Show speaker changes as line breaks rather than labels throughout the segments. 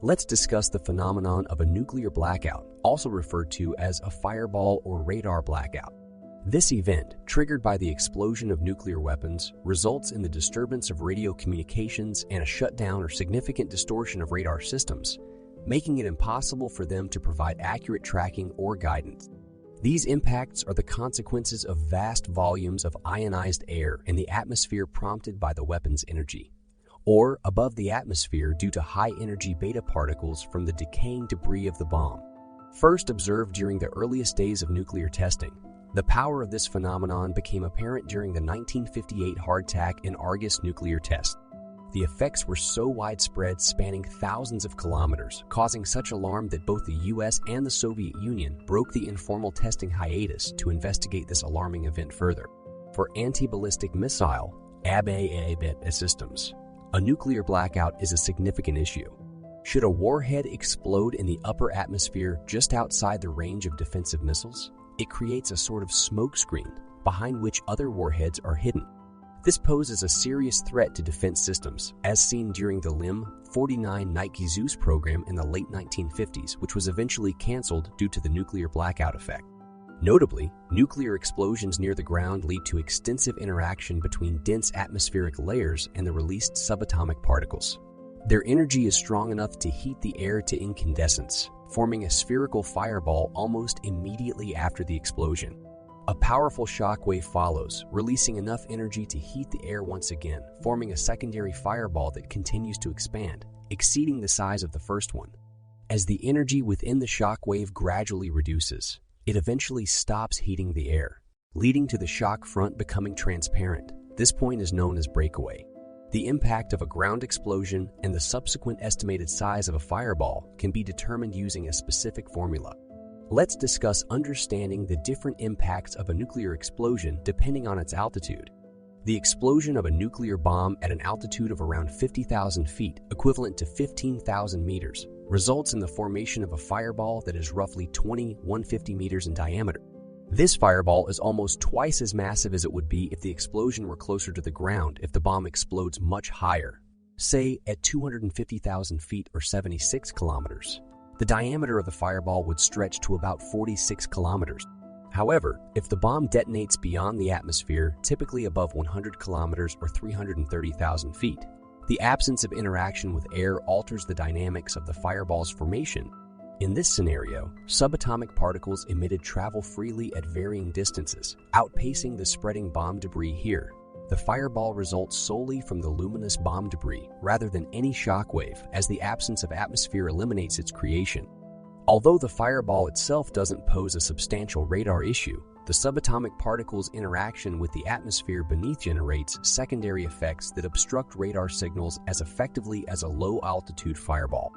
Let's discuss the phenomenon of a nuclear blackout, also referred to as a fireball or radar blackout. This event, triggered by the explosion of nuclear weapons, results in the disturbance of radio communications and a shutdown or significant distortion of radar systems, making it impossible for them to provide accurate tracking or guidance. These impacts are the consequences of vast volumes of ionized air in the atmosphere prompted by the weapon's energy, or above the atmosphere due to high-energy beta particles from the decaying debris of the bomb. First observed during the earliest days of nuclear testing, the power of this phenomenon became apparent during the 1958 hardtack and Argus nuclear test. The effects were so widespread, spanning thousands of kilometers, causing such alarm that both the US and the Soviet Union broke the informal testing hiatus to investigate this alarming event further. For anti-ballistic missile (ABAB) systems, a nuclear blackout is a significant issue. Should a warhead explode in the upper atmosphere just outside the range of defensive missiles, it creates a sort of smoke screen behind which other warheads are hidden. This poses a serious threat to defense systems, as seen during the LM-49 Nike Zeus program in the late 1950s, which was eventually canceled due to the nuclear blackout effect. Notably, nuclear explosions near the ground lead to extensive interaction between dense atmospheric layers and the released subatomic particles. Their energy is strong enough to heat the air to incandescence, forming a spherical fireball almost immediately after the explosion. A powerful shockwave follows, releasing enough energy to heat the air once again, forming a secondary fireball that continues to expand, exceeding the size of the first one. As the energy within the shockwave gradually reduces, it eventually stops heating the air, leading to the shock front becoming transparent. This point is known as breakaway. The impact of a ground explosion and the subsequent estimated size of a fireball can be determined using a specific formula. Let's discuss understanding the different impacts of a nuclear explosion depending on its altitude. The explosion of a nuclear bomb at an altitude of around 50,000 feet, equivalent to 15,000 meters, results in the formation of a fireball that is roughly 150 meters in diameter. This fireball is almost twice as massive as it would be if the explosion were closer to the ground if the bomb explodes much higher, say at 250,000 feet or 76 kilometers. The diameter of the fireball would stretch to about 46 kilometers. However, if the bomb detonates beyond the atmosphere, typically above 100 kilometers or 330,000 feet, the absence of interaction with air alters the dynamics of the fireball's formation. In this scenario, subatomic particles emitted travel freely at varying distances, outpacing the spreading bomb debris here. The fireball results solely from the luminous bomb debris rather than any shockwave, as the absence of atmosphere eliminates its creation. Although the fireball itself doesn't pose a substantial radar issue, the subatomic particles' interaction with the atmosphere beneath generates secondary effects that obstruct radar signals as effectively as a low-altitude fireball.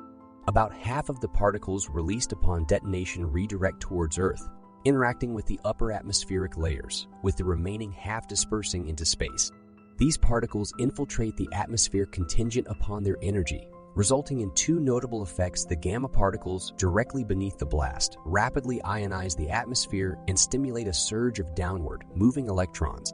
About half of the particles released upon detonation redirect towards Earth, interacting with the upper atmospheric layers, with the remaining half dispersing into space. These particles infiltrate the atmosphere contingent upon their energy, resulting in two notable effects. The gamma particles directly beneath the blast rapidly ionize the atmosphere and stimulate a surge of downward, moving electrons.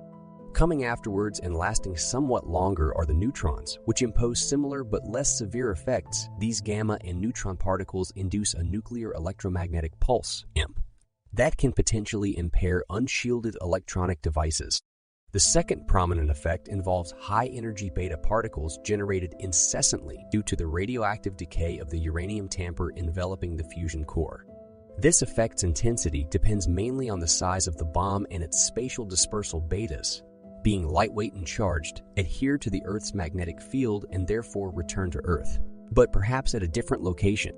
Coming afterwards and lasting somewhat longer are the neutrons, which impose similar but less severe effects. These gamma and neutron particles induce a nuclear electromagnetic pulse, EMP, that can potentially impair unshielded electronic devices. The second prominent effect involves high-energy beta particles generated incessantly due to the radioactive decay of the uranium tamper enveloping the fusion core. This effect's intensity depends mainly on the size of the bomb and its spatial dispersal. Betas, being lightweight and charged, adhere to the Earth's magnetic field and therefore return to Earth, but perhaps at a different location.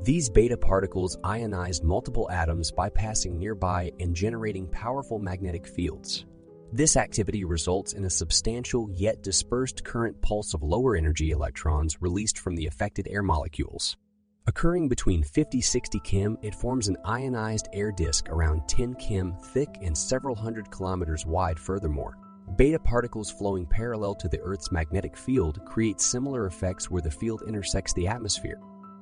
These beta particles ionize multiple atoms, bypassing nearby and generating powerful magnetic fields. This activity results in a substantial yet dispersed current pulse of lower energy electrons released from the affected air molecules. Occurring between 50-60 km, it forms an ionized air disk around 10 km thick and several hundred kilometers wide. Furthermore, beta particles flowing parallel to the Earth's magnetic field create similar effects where the field intersects the atmosphere.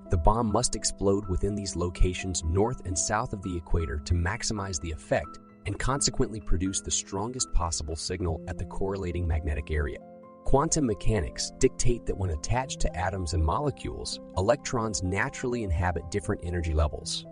The bomb must explode within these locations north and south of the equator to maximize the effect and consequently produce the strongest possible signal at the correlating magnetic area. Quantum mechanics dictate that when attached to atoms and molecules, electrons naturally inhabit different energy levels.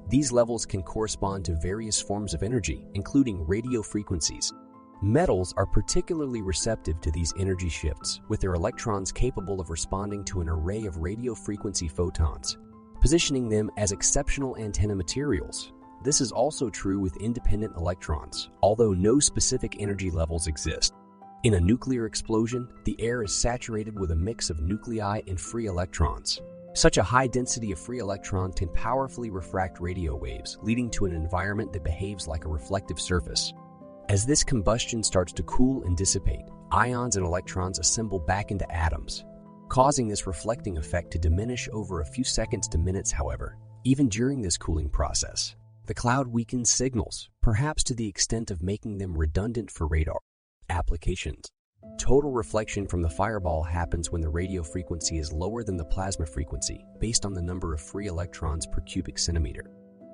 These levels can correspond to various forms of energy, including radio frequencies. Metals are particularly receptive to these energy shifts, with their electrons capable of responding to an array of radio frequency photons, positioning them as exceptional antenna materials. This is also true with independent electrons, although no specific energy levels exist. In a nuclear explosion, the air is saturated with a mix of nuclei and free electrons. Such a high density of free electrons can powerfully refract radio waves, leading to an environment that behaves like a reflective surface. As this combustion starts to cool and dissipate, ions and electrons assemble back into atoms, causing this reflecting effect to diminish over a few seconds to minutes. However, even during this cooling process, the cloud weakens signals, perhaps to the extent of making them redundant for radar applications. Total reflection from the fireball happens when the radio frequency is lower than the plasma frequency, based on the number of free electrons per cubic centimeter.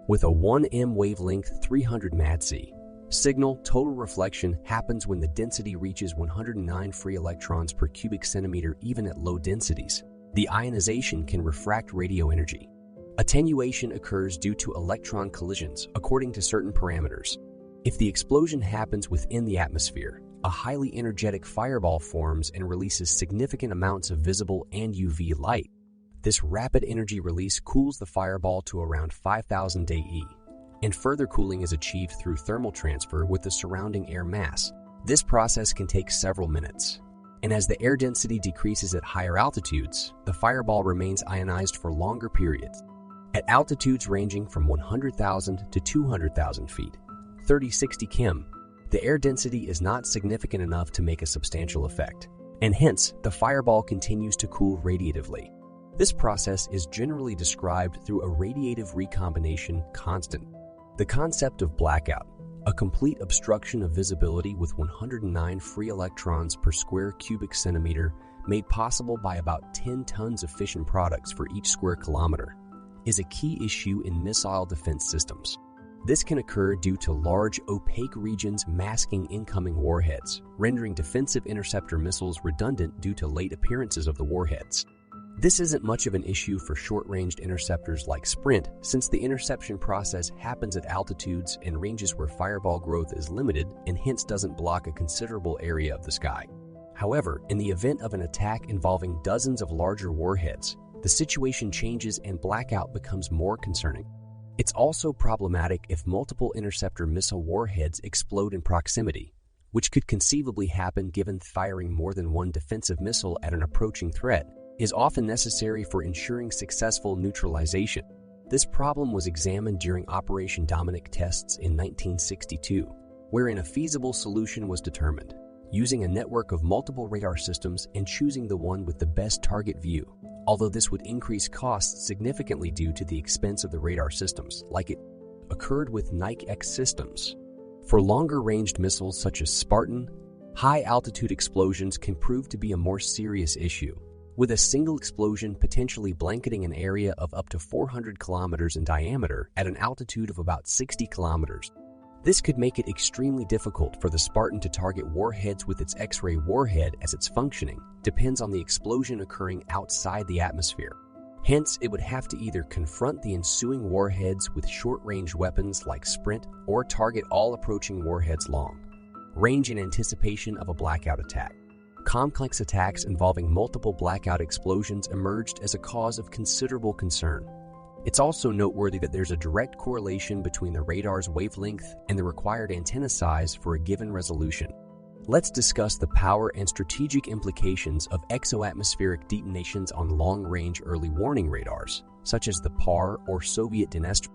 With a 1 m wavelength 300 MADC signal, total reflection happens when the density reaches 109 free electrons per cubic centimeter even at low densities. The ionization can refract radio energy. Attenuation occurs due to electron collisions according to certain parameters. If the explosion happens within the atmosphere, a highly energetic fireball forms and releases significant amounts of visible and UV light. This rapid energy release cools the fireball to around 5,000 dE, and further cooling is achieved through thermal transfer with the surrounding air mass. This process can take several minutes, and as the air density decreases at higher altitudes, the fireball remains ionized for longer periods. At altitudes ranging from 100,000 to 200,000 feet, 30-60 km, the air density is not significant enough to make a substantial effect, and hence the fireball continues to cool radiatively. This process is generally described through a radiative recombination constant. The concept of blackout, a complete obstruction of visibility with 109 free electrons per square cubic centimeter made possible by about 10 tons of fission products for each square kilometer, is a key issue in missile defense systems. This can occur due to large, opaque regions masking incoming warheads, rendering defensive interceptor missiles redundant due to late appearances of the warheads. This isn't much of an issue for short-ranged interceptors like Sprint, since the interception process happens at altitudes and ranges where fireball growth is limited and hence doesn't block a considerable area of the sky. However, in the event of an attack involving dozens of larger warheads, the situation changes and blackout becomes more concerning. It's also problematic if multiple interceptor missile warheads explode in proximity, which could conceivably happen given firing more than one defensive missile at an approaching threat is often necessary for ensuring successful neutralization. This problem was examined during Operation Dominic tests in 1962, wherein a feasible solution was determined, using a network of multiple radar systems and choosing the one with the best target view, although this would increase costs significantly due to the expense of the radar systems, like it occurred with Nike X systems. For longer-ranged missiles such as Spartan, high-altitude explosions can prove to be a more serious issue, with a single explosion potentially blanketing an area of up to 400 kilometers in diameter at an altitude of about 60 kilometers. This could make it extremely difficult for the Spartan to target warheads with its X-ray warhead, as its functioning depends on the explosion occurring outside the atmosphere. Hence, it would have to either confront the ensuing warheads with short-range weapons like Sprint or target all approaching warheads long range in anticipation of a blackout attack. Complex attacks involving multiple blackout explosions emerged as a cause of considerable concern. It's also noteworthy that there's a direct correlation between the radar's wavelength and the required antenna size for a given resolution. Let's discuss the power and strategic implications of exoatmospheric detonations on long-range early warning radars, such as the PAR or Soviet Dnestr.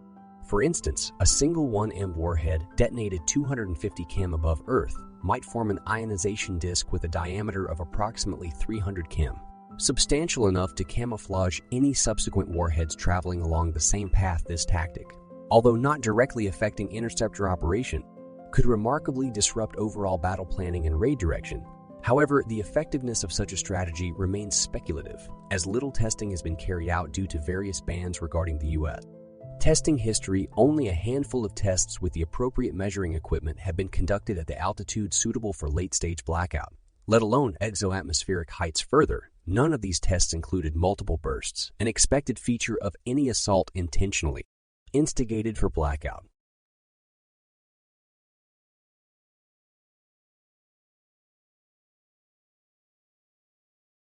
For instance, a single 1 m warhead detonated 250 km above Earth might form an ionization disk with a diameter of approximately 300 km, substantial enough to camouflage any subsequent warheads traveling along the same path. This tactic, although not directly affecting interceptor operation, could remarkably disrupt overall battle planning and raid direction. However, the effectiveness of such a strategy remains speculative, as little testing has been carried out due to various bans regarding the U.S. Testing history: only a handful of tests with the appropriate measuring equipment have been conducted at the altitude suitable for late-stage blackout. let alone exoatmospheric heights further. None of these tests included multiple bursts, an expected feature of any assault intentionally instigated for blackout.